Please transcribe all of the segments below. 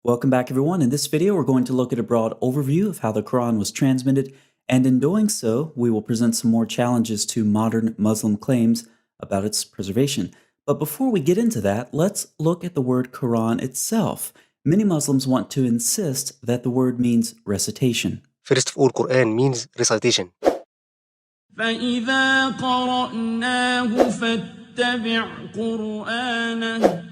Welcome back, everyone. In this video, we're going to look at a broad overview of how the Quran was transmitted, and in doing so, we will present some more challenges to modern Muslim claims about its preservation. But before we get into that, let's look at the word Quran itself. Many Muslims want to insist that the word means recitation. First of all, Quran means recitation. فإذا قرأناه فاتبع قرآنه.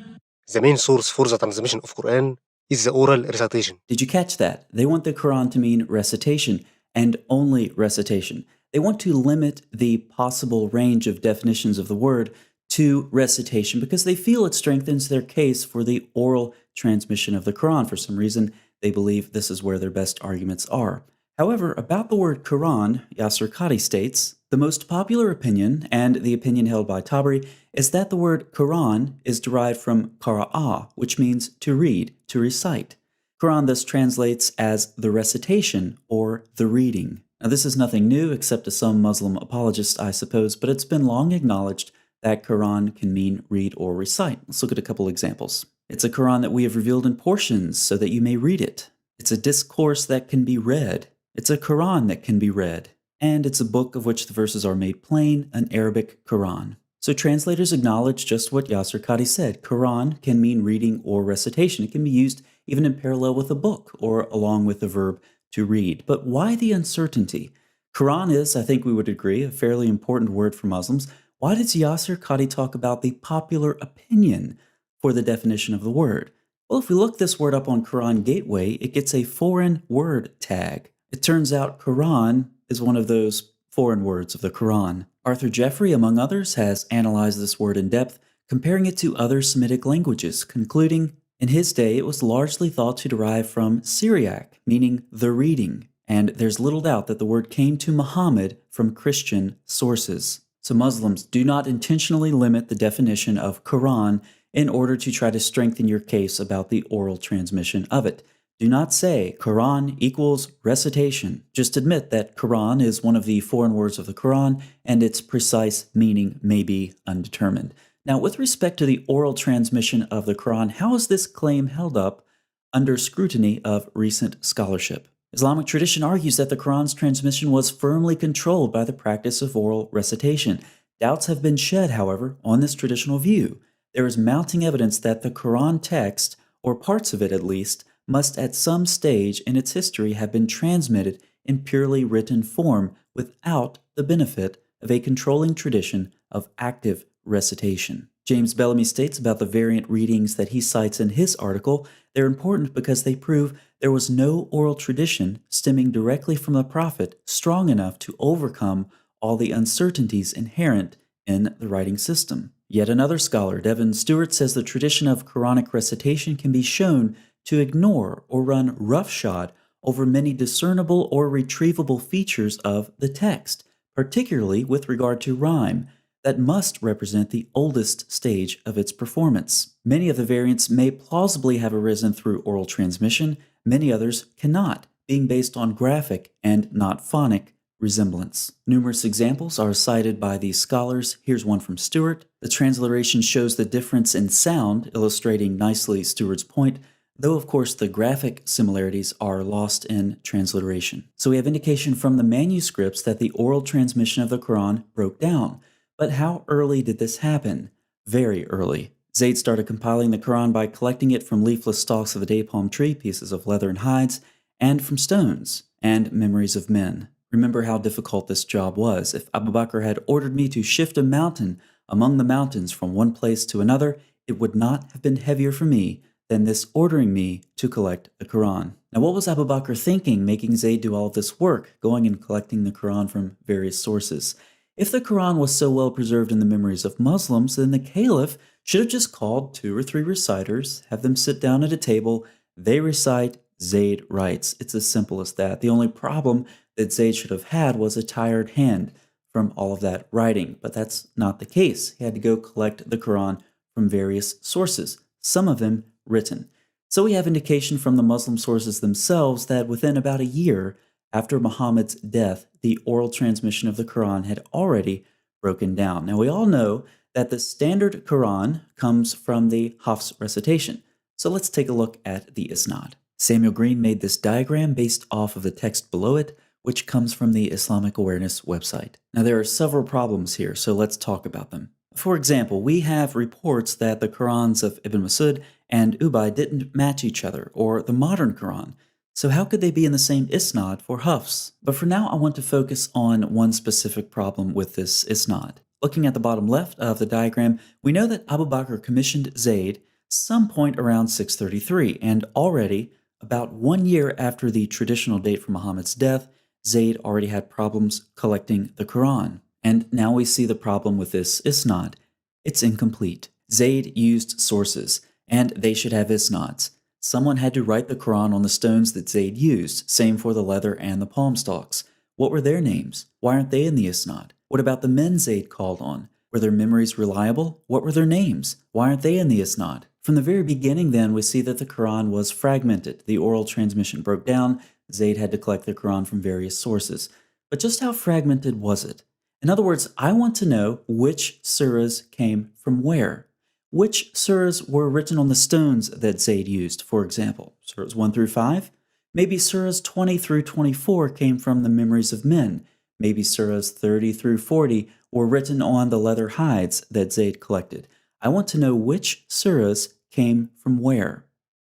The main source for the transmission of Quran is the oral recitation. Did you catch that? They want the Quran to mean recitation and only recitation. They want to limit the possible range of definitions of the word to recitation because they feel it strengthens their case for the oral transmission of the Quran. For some reason, they believe this is where their best arguments are. However, about the word Quran, Yasser Qadi states, the most popular opinion, and the opinion held by Tabari, is that the word Quran is derived from qara'a, which means to read, to recite. Quran thus translates as the recitation or the reading. Now, this is nothing new except to some Muslim apologists, I suppose, but it's been long acknowledged that Quran can mean read or recite. Let's look at a couple examples. It's a Quran that we have revealed in portions so that you may read it. It's a discourse that can be read. It's a Quran that can be read. And it's a book of which the verses are made plain, an Arabic Quran. So translators acknowledge just what Yasser Qadi said. Quran can mean reading or recitation. It can be used even in parallel with a book or along with the verb to read. But why the uncertainty? Quran is, I think we would agree, a fairly important word for Muslims. Why does Yasser Qadi talk about the popular opinion for the definition of the word? Well, if we look this word up on Quran Gateway, it gets a foreign word tag. It turns out Quran is one of those foreign words of the Quran. Arthur Jeffrey, among others, has analyzed this word in depth, comparing it to other Semitic languages, concluding, in his day it was largely thought to derive from Syriac, meaning the reading, and there's little doubt that the word came to Muhammad from Christian sources. So Muslims, do not intentionally limit the definition of Quran in order to try to strengthen your case about the oral transmission of it. Do not say Quran equals recitation. Just admit that Quran is one of the foreign words of the Quran and its precise meaning may be undetermined. Now, with respect to the oral transmission of the Quran, how is this claim held up under scrutiny of recent scholarship? Islamic tradition argues that the Quran's transmission was firmly controlled by the practice of oral recitation. Doubts have been shed, however, on this traditional view. There is mounting evidence that the Quran text, or parts of it at least, must at some stage in its history have been transmitted in purely written form without the benefit of a controlling tradition of active recitation. James Bellamy states about the variant readings that he cites in his article, they're important because they prove there was no oral tradition stemming directly from the Prophet strong enough to overcome all the uncertainties inherent in the writing system. Yet another scholar, Devin Stewart, says the tradition of Quranic recitation can be shown to ignore or run roughshod over many discernible or retrievable features of the text, particularly with regard to rhyme, that must represent the oldest stage of its performance. Many of the variants may plausibly have arisen through oral transmission, many others cannot, being based on graphic and not phonic resemblance. Numerous examples are cited by these scholars. Here's one from Stewart. The transliteration shows the difference in sound, illustrating nicely Stewart's point, though of course the graphic similarities are lost in transliteration. So we have indication from the manuscripts that the oral transmission of the Quran broke down. But how early did this happen? Very early. Zayd started compiling the Quran by collecting it from leafless stalks of the day palm tree, pieces of leather and hides, and from stones and memories of men. Remember how difficult this job was. If Abu Bakr had ordered me to shift a mountain among the mountains from one place to another, it would not have been heavier for me than this ordering me to collect the Quran. Now, what was Abu Bakr thinking, making Zayd do all of this work, going and collecting the Quran from various sources? If the Quran was so well preserved in the memories of Muslims, then the Caliph should have just called 2 or 3 reciters, have them sit down at a table, they recite, Zayd writes. It's as simple as that. The only problem that Zayd should have had was a tired hand from all of that writing, but that's not the case. He had to go collect the Quran from various sources, some of them written. So we have indication from the Muslim sources themselves that within about a year after Muhammad's death, the oral transmission of the Quran had already broken down. Now we all know that the standard Quran comes from the Hafs recitation. So let's take a look at the Isnad. Samuel Green made this diagram based off of the text below it, which comes from the Islamic Awareness website. Now there are several problems here, so let's talk about them. For example, we have reports that the Qurans of Ibn Masud and Ubay didn't match each other, or the modern Quran. So how could they be in the same Isnad for Hafs? But for now, I want to focus on one specific problem with this Isnad. Looking at the bottom left of the diagram, we know that Abu Bakr commissioned Zayd some point around 633, and already, about 1 year after the traditional date for Muhammad's death, Zayd already had problems collecting the Quran. And now we see the problem with this Isnad. It's incomplete. Zayd used sources, and they should have Isnads. Someone had to write the Quran on the stones that Zayd used, same for the leather and the palm stalks. What were their names? Why aren't they in the Isnad? What about the men Zayd called on? Were their memories reliable? What were their names? Why aren't they in the Isnad? From the very beginning then, we see that the Quran was fragmented. The oral transmission broke down. Zayd had to collect the Quran from various sources. But just how fragmented was it? In other words, I want to know which surahs came from where. Which surahs were written on the stones that Zayd used, for example? Surahs 1 through 5? Maybe surahs 20 through 24 came from the memories of men. Maybe surahs 30 through 40 were written on the leather hides that Zayd collected. I want to know which surahs came from where.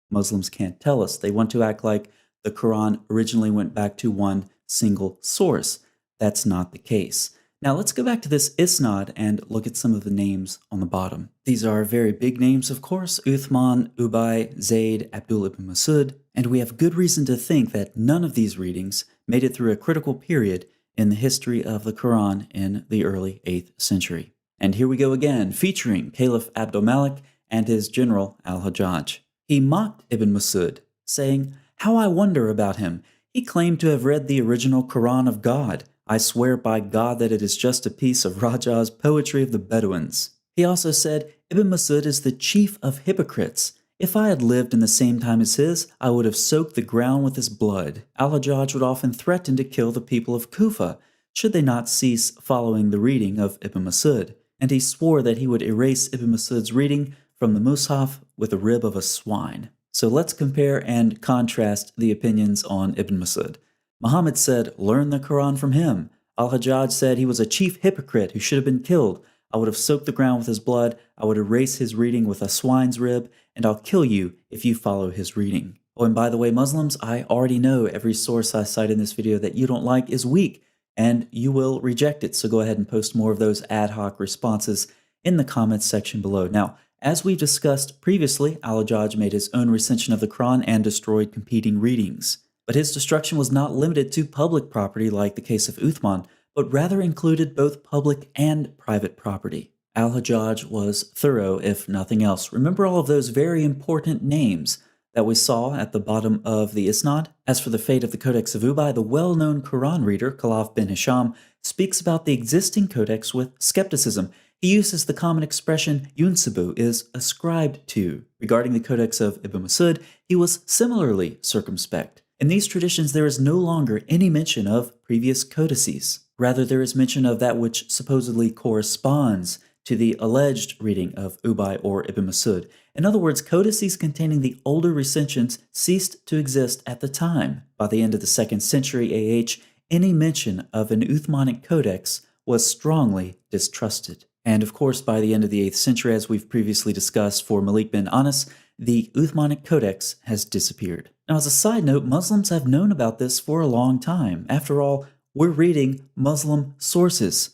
Muslims can't tell us. They want to act like the Quran originally went back to one single source. That's not the case. Now let's go back to this Isnad and look at some of the names on the bottom. These are very big names, of course: Uthman, Ubay, Zayd, Abdullah ibn Masud, and we have good reason to think that none of these readings made it through a critical period in the history of the Quran in the early 8th century. And here we go again, featuring Caliph Abd al-Malik and his general al-Hajjaj. He mocked Ibn Masud, saying, "How I wonder about him. He claimed to have read the original Quran of God. I swear by God that it is just a piece of Raja's poetry of the Bedouins." He also said, "Ibn Masud is the chief of hypocrites. If I had lived in the same time as his, I would have soaked the ground with his blood." Al-Hajjaj would often threaten to kill the people of Kufa should they not cease following the reading of Ibn Masud. And he swore that he would erase Ibn Masud's reading from the Mus'haf with a rib of a swine. So let's compare and contrast the opinions on Ibn Masud. Muhammad said, "Learn the Quran from him." Al-Hajjaj said he was a chief hypocrite who should have been killed. "I would have soaked the ground with his blood. I would erase his reading with a swine's rib, and I'll kill you if you follow his reading." Oh, and by the way, Muslims, I already know every source I cite in this video that you don't like is weak, and you will reject it. So go ahead and post more of those ad hoc responses in the comments section below. Now, as we've discussed previously, Al-Hajjaj made his own recension of the Quran and destroyed competing readings. But his destruction was not limited to public property like the case of Uthman, but rather included both public and private property. Al-Hajjaj was thorough, if nothing else. Remember all of those very important names that we saw at the bottom of the Isnad? As for the fate of the Codex of Ubay, the well-known Quran reader, Khalaf bin Hisham, speaks about the existing codex with skepticism. He uses the common expression yunsabu is ascribed to. Regarding the Codex of Ibn Masud, he was similarly circumspect. In these traditions, there is no longer any mention of previous codices. Rather, there is mention of that which supposedly corresponds to the alleged reading of Ubay or Ibn Masud. In other words, codices containing the older recensions ceased to exist at the time. By the end of the 2nd century AH, any mention of an Uthmanic codex was strongly distrusted. And of course, by the end of the 8th century, as we've previously discussed for Malik bin Anas, the Uthmanic codex has disappeared. Now, as a side note, Muslims have known about this for a long time. After all, we're reading Muslim sources.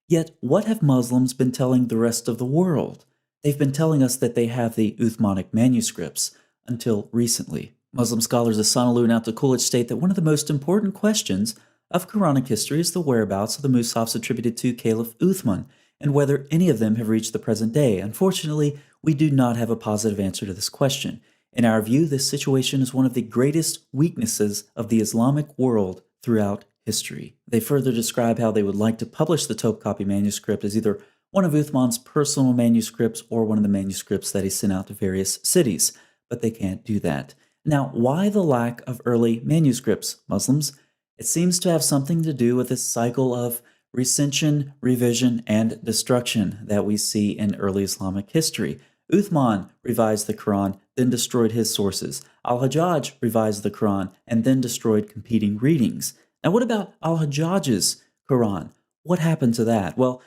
Yet, what have Muslims been telling the rest of the world? They've been telling us that they have the Uthmanic manuscripts, until recently. Muslim scholars Ahsanullah and Abdul-Kulich state that one of the most important questions of Quranic history is the whereabouts of the Mus'hafs attributed to Caliph Uthman, and whether any of them have reached the present day. Unfortunately, we do not have a positive answer to this question. In our view, this situation is one of the greatest weaknesses of the Islamic world throughout history. They further describe how they would like to publish the Topkapi manuscript as either one of Uthman's personal manuscripts or one of the manuscripts that he sent out to various cities, but they can't do that. Now, why the lack of early manuscripts, Muslims? It seems to have something to do with this cycle of recension, revision, and destruction that we see in early Islamic history. Uthman revised the Quran then destroyed his sources. Al-Hajjaj revised the Quran and then destroyed competing readings. Now, what about Al-Hajjaj's Quran? What happened to that? Well,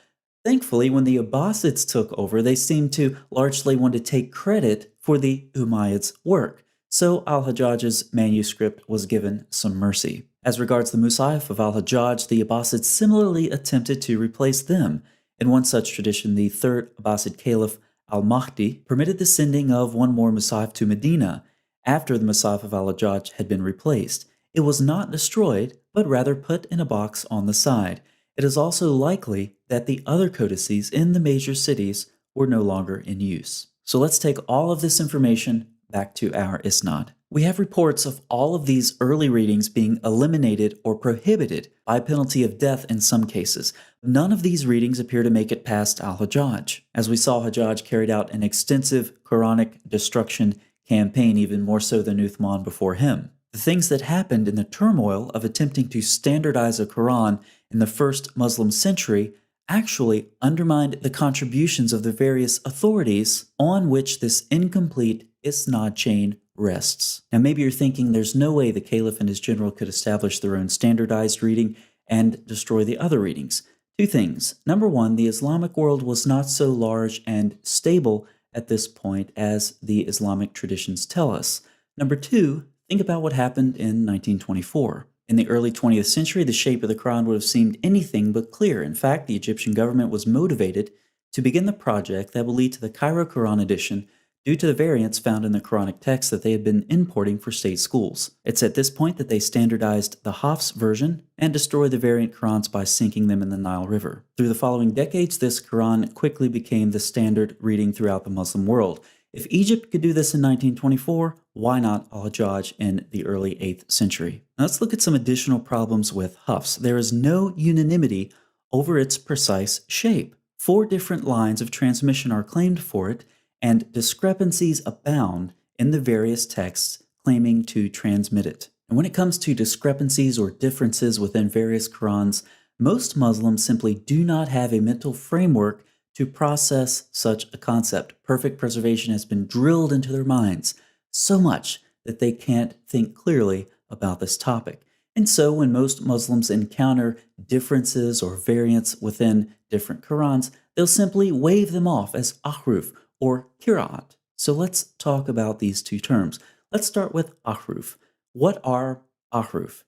thankfully, when the Abbasids took over, they seemed to largely want to take credit for the Umayyads' work. So Al-Hajjaj's manuscript was given some mercy. As regards the Musahif of Al-Hajjaj, the Abbasids similarly attempted to replace them. In one such tradition, the third Abbasid Caliph Al-Mahdi permitted the sending of one more Musahif to Medina after the Musahif of Al-Hajjaj had been replaced. It was not destroyed, but rather put in a box on the side. It is also likely that the other codices in the major cities were no longer in use. So let's take all of this information back to our Isnad. We have reports of all of these early readings being eliminated or prohibited by penalty of death in some cases. None of these readings appear to make it past Al-Hajjaj. As we saw, Hajjaj carried out an extensive Quranic destruction campaign, even more so than Uthman before him. The things that happened in the turmoil of attempting to standardize a Quran in the first Muslim century actually undermined the contributions of the various authorities on which this incomplete Isnad chain rests. Now, maybe you're thinking there's no way the Caliph and his general could establish their own standardized reading and destroy the other readings. Two things. Number one, the Islamic world was not so large and stable at this point as the Islamic traditions tell us. Number two, think about what happened in 1924. In the early 20th century, the shape of the Quran would have seemed anything but clear. In fact, the Egyptian government was motivated to begin the project that will lead to the Cairo Quran edition due to the variants found in the Quranic text that they had been importing for state schools. It's at this point that they standardized the Hafs version and destroyed the variant Qurans by sinking them in the Nile River. Through the following decades, this Quran quickly became the standard reading throughout the Muslim world. If Egypt could do this in 1924, why not Al-Hajjaj in the early 8th century? Now let's look at some additional problems with Hafs. There is no unanimity over its precise shape. 4 different lines of transmission are claimed for it, and discrepancies abound in the various texts claiming to transmit it. And when it comes to discrepancies or differences within various Qurans, most Muslims simply do not have a mental framework to process such a concept. Perfect preservation has been drilled into their minds so much that they can't think clearly about this topic. And so when most Muslims encounter differences or variants within different Qurans, they'll simply wave them off as ahruf or qira'at. So let's talk about these two terms. Let's start with ahruf. What are ahruf?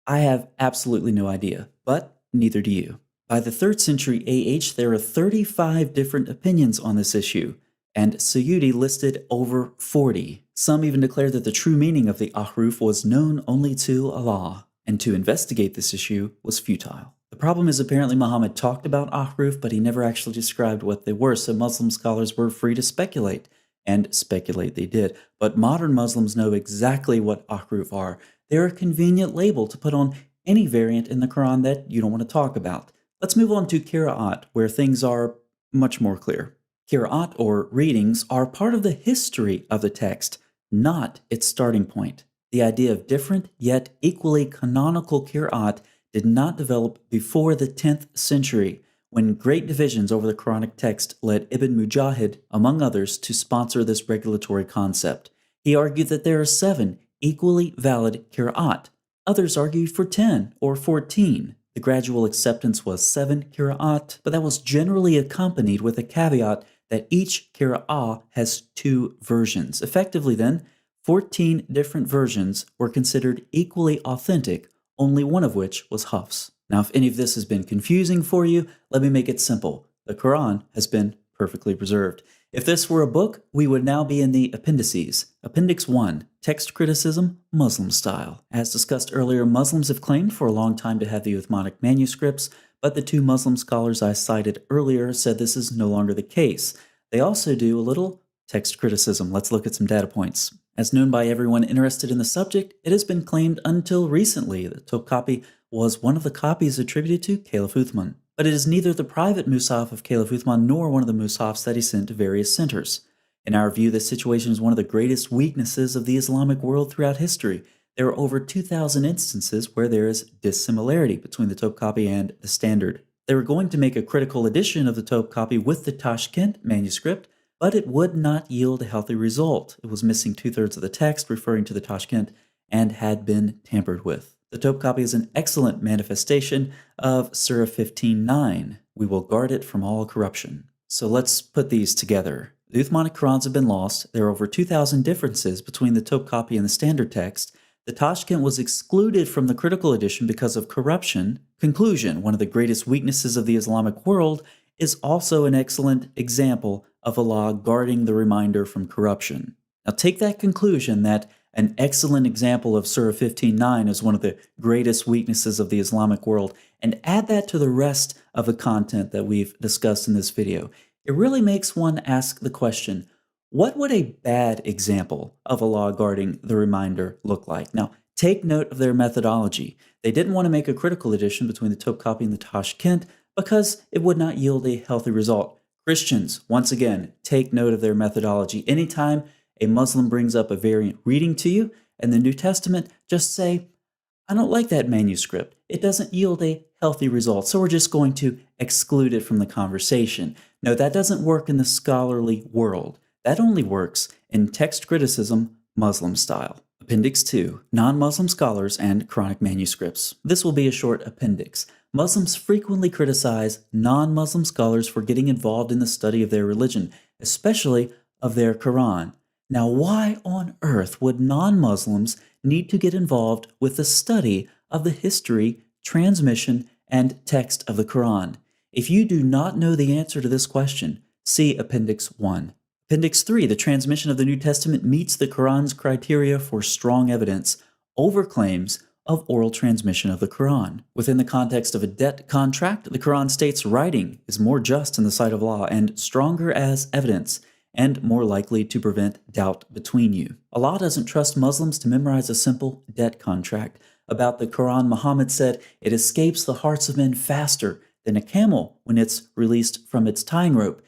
I have absolutely no idea, but neither do you. By the 3rd century AH, there are 35 different opinions on this issue, and Suyuti listed over 40. Some even declare that the true meaning of the ahruf was known only to Allah, and to investigate this issue was futile. The problem is apparently Muhammad talked about ahruf, but he never actually described what they were, so Muslim scholars were free to speculate, and speculate they did. But modern Muslims know exactly what ahruf are. They're a convenient label to put on any variant in the Quran that you don't want to talk about. Let's move on to qira'at, where things are much more clear. Qira'at, or readings, are part of the history of the text, not its starting point. The idea of different yet equally canonical qira'at did not develop before the 10th century, when great divisions over the Quranic text led Ibn Mujahid, among others, to sponsor this regulatory concept. He argued that there are 7 equally valid qira'at. Others argued for 10 or 14. The gradual acceptance was 7 qira'at, but that was generally accompanied with a caveat that each qira'ah has 2 versions. Effectively then, 14 different versions were considered equally authentic, only one of which was Hafs. Now, if any of this has been confusing for you, let me make it simple. The Quran has been perfectly preserved. If this were a book, we would now be in the appendices. Appendix 1, Text Criticism, Muslim Style. As discussed earlier, Muslims have claimed for a long time to have the Uthmanic manuscripts, but the 2 Muslim scholars I cited earlier said this is no longer the case. They also do a little text criticism. Let's look at some data points. As known by everyone interested in the subject, it has been claimed until recently that Topkapi was one of the copies attributed to Caliph Uthman. But it is neither the private Musaf of Caliph Uthman nor one of the Musafs that he sent to various centers. In our view, this situation is one of the greatest weaknesses of the Islamic world throughout history. There are over 2,000 instances where there is dissimilarity between the Topkapi and the Standard. They were going to make a critical edition of the Topkapi with the Tashkent manuscript, but it would not yield a healthy result. It was missing 2/3 of the text, referring to the Tashkent, and had been tampered with. The Topkapi is an excellent manifestation of Surah 15:9. We will guard it from all corruption. So let's put these together. The Uthmanic Qurans have been lost. There are over 2,000 differences between the Topkapi and the standard text. The Tashkent was excluded from the critical edition because of corruption. Conclusion: one of the greatest weaknesses of the Islamic world is also an excellent example of Allah guarding the reminder from corruption. Now take that conclusion that an excellent example of Surah 15:9 is one of the greatest weaknesses of the Islamic world, and add that to the rest of the content that we've discussed in this video. It really makes one ask the question, what would a bad example of Allah guarding the reminder look like? Now, take note of their methodology. They didn't want to make a critical edition between the Topkapi and the Tashkent because it would not yield a healthy result. Christians, once again, take note of their methodology. Anytime a Muslim brings up a variant reading to you in the New Testament, just say, I don't like that manuscript. It doesn't yield a healthy result, so we're just going to exclude it from the conversation. No, that doesn't work in the scholarly world. That only works in text criticism, Muslim style. Appendix 2, Non-Muslim Scholars and Quranic Manuscripts. This will be a short appendix. Muslims frequently criticize non-Muslim scholars for getting involved in the study of their religion, especially of their Quran. Now, why on earth would non-Muslims need to get involved with the study of the history, transmission, and text of the Quran? If you do not know the answer to this question, see Appendix 1. Appendix 3, the transmission of the New Testament meets the Quran's criteria for strong evidence over claims of oral transmission of the Quran. Within the context of a debt contract, the Quran states writing is more just in the sight of Allah and stronger as evidence, and more likely to prevent doubt between you. Allah doesn't trust Muslims to memorize a simple debt contract. About the Quran, Muhammad said, it escapes the hearts of men faster than a camel when it's released from its tying rope.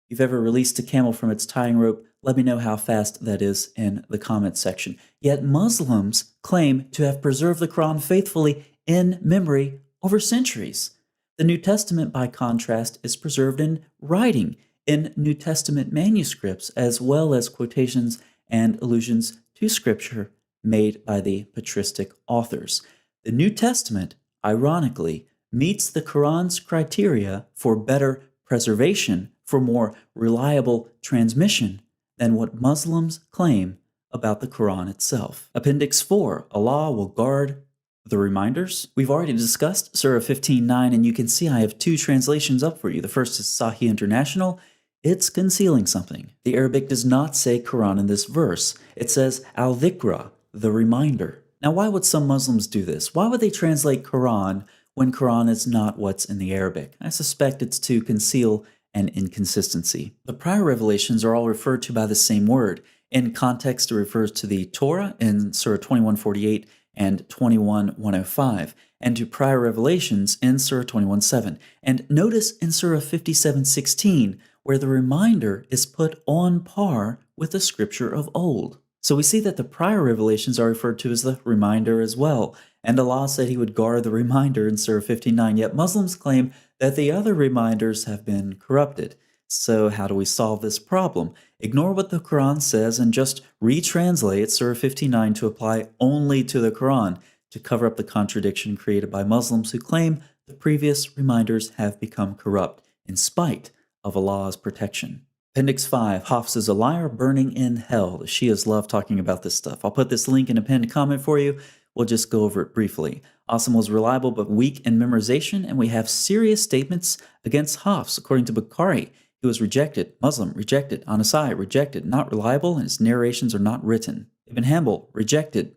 If you've ever released a camel from its tying rope, let me know how fast that is in the comments section. Yet Muslims claim to have preserved the Quran faithfully in memory over centuries. The New Testament, by contrast, is preserved in writing, in New Testament manuscripts, as well as quotations and allusions to Scripture made by the patristic authors. The New Testament, ironically, meets the Quran's criteria for better preservation, for more reliable transmission than what Muslims claim about the Quran itself. Appendix 4, Allah will guard the reminders. We've already discussed Surah 15:9, and you can see I have two translations up for you. The first is Sahih International. It's concealing something. The Arabic does not say Quran in this verse. It says al-dhikra, the reminder. Now, why would some Muslims do this? Why would they translate Quran when Quran is not what's in the Arabic? I suspect it's to conceal an inconsistency. The prior revelations are all referred to by the same word. In context, it refers to the Torah in Surah 21:48 and 21:105, and to prior revelations in Surah 21:7. And notice in Surah 57:16, where the reminder is put on par with the scripture of old. So we see that the prior revelations are referred to as the reminder as well. And Allah said He would guard the reminder in Surah 59, yet Muslims claim that the other reminders have been corrupted. So how do we solve this problem? Ignore what the Quran says and just retranslate Surah 59 to apply only to the Quran to cover up the contradiction created by Muslims who claim the previous reminders have become corrupt in spite of Allah's protection. Appendix 5, Hafs is a liar burning in hell. The Shias love talking about this stuff. I'll put this link in a pinned comment for you. We'll just go over it briefly. Asim was reliable but weak in memorization, and we have serious statements against Hafs. According to Bukhari, he was rejected, Muslim, rejected, Anasai, rejected, not reliable, and his narrations are not written. Ibn Hanbal, rejected,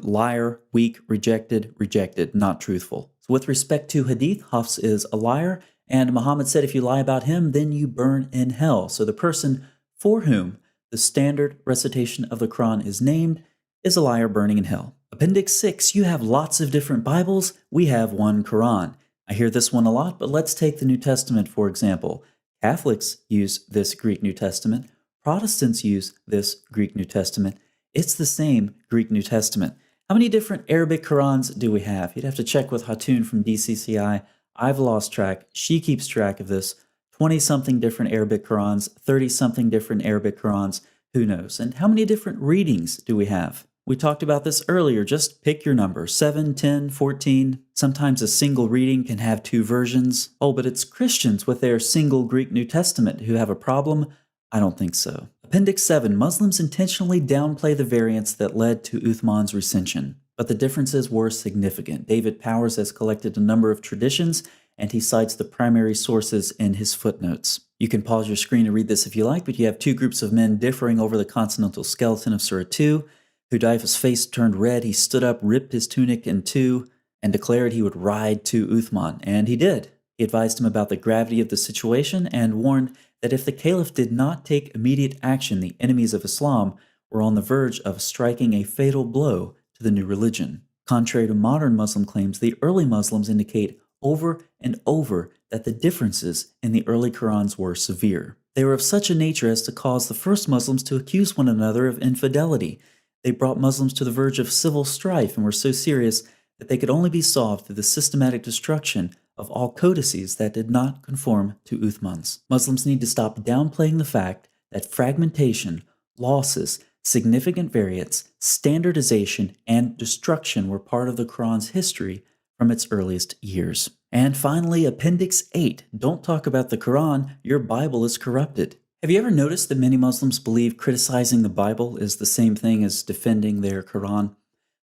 liar, weak, rejected, not truthful. So with respect to Hadith, Hafs is a liar, and Muhammad said if you lie about him, then you burn in hell. So the person for whom the standard recitation of the Quran is named is a liar burning in hell. Appendix 6, you have lots of different Bibles. We have one Quran. I hear this one a lot, but let's take the New Testament, for example. Catholics use this Greek New Testament. Protestants use this Greek New Testament. It's the same Greek New Testament. How many different Arabic Qurans do we have? You'd have to check with Hatun from DCCI. I've lost track. She keeps track of this. 20-something different Arabic Qurans, 30-something different Arabic Qurans, who knows? And how many different readings do we have? We talked about this earlier. Just pick your number, 7, 10, 14. Sometimes a single reading can have 2 versions. Oh, but it's Christians with their single Greek New Testament who have a problem? I don't think so. Appendix 7. Muslims intentionally downplay the variants that led to Uthman's recension, but the differences were significant. David Powers has collected a number of traditions, and he cites the primary sources in his footnotes. You can pause your screen to read this if you like, but you have 2 groups of men differing over the consonantal skeleton of Surah 2. Hudayfa's face turned red. He stood up, ripped his tunic in 2, and declared he would ride to Uthman, and he did. He advised him about the gravity of the situation and warned that if the caliph did not take immediate action, the enemies of Islam were on the verge of striking a fatal blow to the new religion. Contrary to modern Muslim claims, the early Muslims indicate over and over that the differences in the early Qurans were severe. They were of such a nature as to cause the first Muslims to accuse one another of infidelity. They brought Muslims to the verge of civil strife and were so serious that they could only be solved through the systematic destruction of all codices that did not conform to Uthman's. Muslims need to stop downplaying the fact that fragmentation, losses, significant variants, standardization, and destruction were part of the Quran's history from its earliest years. And finally, Appendix 8. Don't talk about the Quran, your Bible is corrupted. Have you ever noticed that many Muslims believe criticizing the Bible is the same thing as defending their Quran?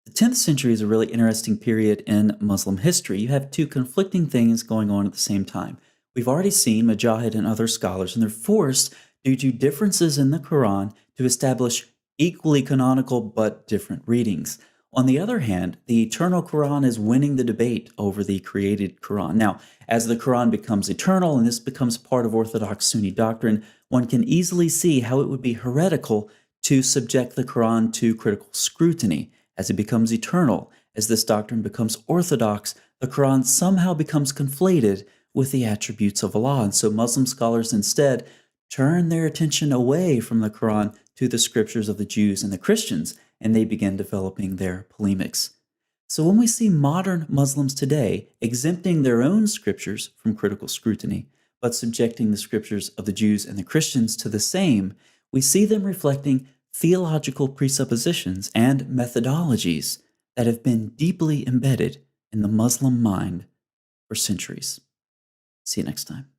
The 10th century is a really interesting period in Muslim history. You have 2 conflicting things going on at the same time. We've already seen Mujahid and other scholars, and they're forced, due to differences in the Quran, to establish equally canonical but different readings. On the other hand, the eternal Quran is winning the debate over the created Quran. Now, as the Quran becomes eternal and this becomes part of Orthodox Sunni doctrine, one can easily see how it would be heretical to subject the Quran to critical scrutiny. As it becomes eternal, as this doctrine becomes orthodox, the Quran somehow becomes conflated with the attributes of Allah. And so Muslim scholars instead turn their attention away from the Quran to the scriptures of the Jews and the Christians, and they begin developing their polemics. So when we see modern Muslims today exempting their own scriptures from critical scrutiny, but subjecting the scriptures of the Jews and the Christians to the same, we see them reflecting theological presuppositions and methodologies that have been deeply embedded in the Muslim mind for centuries. See you next time.